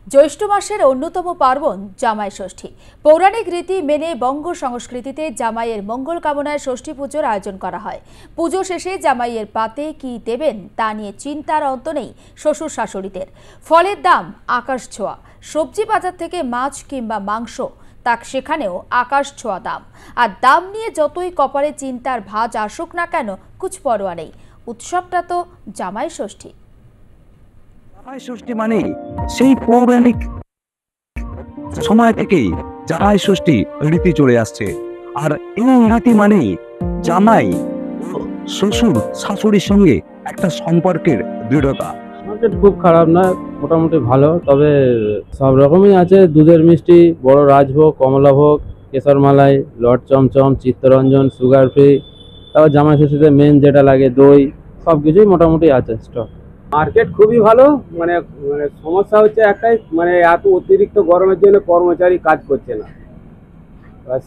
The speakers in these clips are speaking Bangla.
জ্যৈষ্ঠ মাসের অন্যতম পার্বণ জামাই ষষ্ঠী। পৌরাণিক রীতি মেনে বঙ্গ সংস্কৃতিতে জামাইয়ের মঙ্গল কামনায় ষষ্ঠী পুজোর আয়োজন করা হয়। পুজো শেষে জামাইয়ের পাতে কি দেবেন তা নিয়ে চিন্তার অন্ত নেই শ্বশুর শাশুড়িদের। ফলের দাম আকাশ ছোঁয়া, সবজি বাজার থেকে মাছ কিংবা মাংস তা সেখানেও আকাশ ছোঁয়া দাম। আর দাম নিয়ে যতই কপালে চিন্তার ভাঁজ আসুক না কেন, কুছ পরোয়া নেই। উৎসবটা তো জামাই ষষ্ঠী। জামাই ষষ্ঠী মানে সেই পৌরাণিক সময় থেকেই জামাই ষষ্ঠী রীতি চলে আসছে। আর এই রীতি মানেই জামাই শ্বশুর শাশুড়ির সঙ্গে একটা সম্পর্কের দৃঢ়তা। মার্কেট খুব খারাপ না, মোটামুটি ভালো। তবে সব রকমই আছে, দুধের মিষ্টি, বড় রাজভোগ, কমলাভোগ, কেশর মালাই, লট চমচম, চিত্তরঞ্জন, সুগার ফ্রি। তারপর জামাই ষষ্ঠীতে মেন যেটা লাগে দই, সব কিছুই মোটামুটি আছে স্টক। মার্কেট খুবই ভালো। মানে সমস্যা হচ্ছে একটাই, মানে এত অতিরিক্ত গরমের জন্য কর্মচারী কাজ করছে না,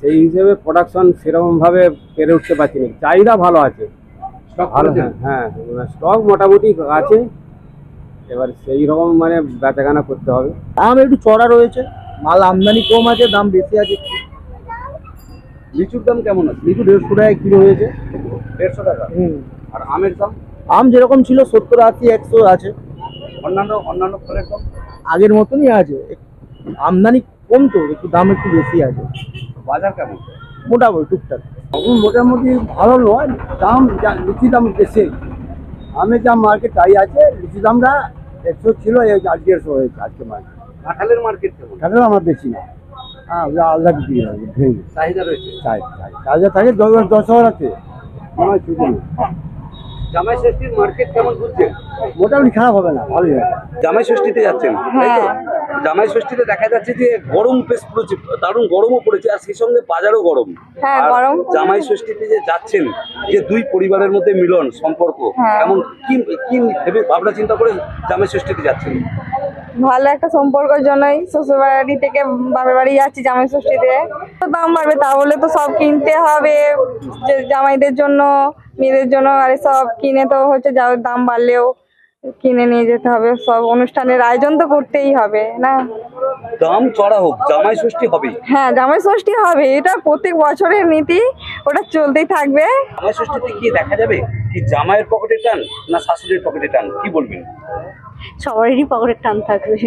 সেই হিসেবে প্রোডাকশন সেরকম ভাবে পেরে উঠতে পারছি না। চাহিদা ভালো আছে, ভালো, হ্যাঁ স্টক মোটামুটি আছে। এবার সেই রকম মানে বেচাকেনা করতে হবে। দাম একটু চড়া রয়েছে, মাল আমদানি কম আছে, দাম বেশি আছে। লিচুর দাম কেমন আছে? লিচু 150 টাকা কিলো হয়েছে। 150 টাকা। আর আমের দাম? আম যেরকম ছিল 70, 80, 100 আছে। অন্যান্য ফলের দাম আগের মতনই আছে, আমদানি কম তো একটু দাম একটু বেশি আছে। বাজার কেমন? মোটামুটি টুকটাক মোটামুটি ভালো নয়, দাম লিচি দাম বেশি। আমের দাম মার্কেট তাই আছে, লিচি দামটা 100 ছিল, 150 হয়েছে আজকে মার্কেট। কাঁঠালের মার্কেট কেমন? কাঁঠাল আমার বেশি না, হ্যাঁ আলাদা বিক্রি হয়, ভেঙে চাহিদা রয়েছে। চাহিদা থাকে 10 আছে, আমার ছুটি নেই। জামাই ষষ্ঠীর মার্কেট কেমন বুঝছেন? মোটামুটি খারাপ হবে না, ভালোই হবে। জামাই ষষ্ঠীতে যাচ্ছেন, তাই তো? জামাই ষষ্ঠীতে দেখা যাচ্ছে যে গরম বেশ পড়েছে, দারুণ গরমও পড়েছে, আর সেই সঙ্গে বাজারও গরম। হ্যাঁ, আর গরম। জামাই ষষ্ঠীতে যে যাচ্ছেন, যে দুই পরিবারের মধ্যে মিলন সম্পর্ক, এমন কি কি ভেবে ভাবনা চিন্তা করে জামাই ষষ্ঠীতে যাচ্ছেন? ভালো একটা সম্পর্কের জন্যই শ্বশুর বাড়ি থেকে বাপের বাড়ি যাচ্ছি জামাই ষষ্ঠীতে। তো দাম বাড়বে, তা বলে তো সব কিনতে হবে, যে জামাইদের জন্য, মেয়েদের জন্য, আর সব কিনে তো হচ্ছে, দাম বাড়লেও কিনে নিয়ে যেতে হবে। সব অনুষ্ঠানের আয়োজন তো করতেই হবে না। দাম চড়া হোক, জামাই ষষ্ঠী হবে। হ্যাঁ, জামাই ষষ্ঠী হবে, এটা প্রত্যেক বছরের নীতি, ওটা চলতেই থাকবে। জামাই ষষ্ঠীতে কি দেখা যাবে কি জামাইয়ের পকেটে টান না শাশুড়ির পকেটে টান, কি বলবেন? সবারই পকেটের টান থাকবে,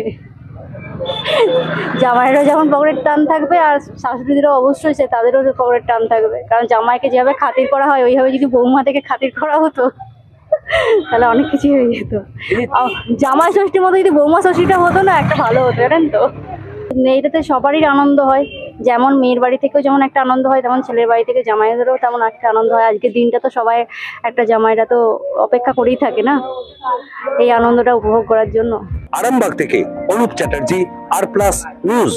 জামাইয়েরও যেমন পকেটের টান থাকবে, আর শাশুড়িদেরও অবশ্যই তাদেরও পকেটের টান থাকবে। কারণ জামাইকে যেভাবে খাতির করা হয়, ওইভাবে যদি বৌমা থেকে খাতির করা হতো তাহলে অনেক কিছু হয়ে যেত। জামাই ষষ্ঠীর মতো যদি বৌমা ষষ্ঠীটা হতো না, একটা ভালো হতো, জানেন তো। এইটাতে সবারই আনন্দ হয়, যেমন মেয়ের বাড়ি থেকেও যেমন একটা আনন্দ হয়, তেমন ছেলের বাড়ি থেকে জামাইদেরও তেমন একটা আনন্দ হয়। আজকের দিনটা তো সবাই একটা জামাইরা তো অপেক্ষা করেই থাকে না, এই আনন্দটা উপভোগ করার জন্য। আরামবাগ থেকে অনুপ চ্যাটার্জি, আর প্লাস নিউজ।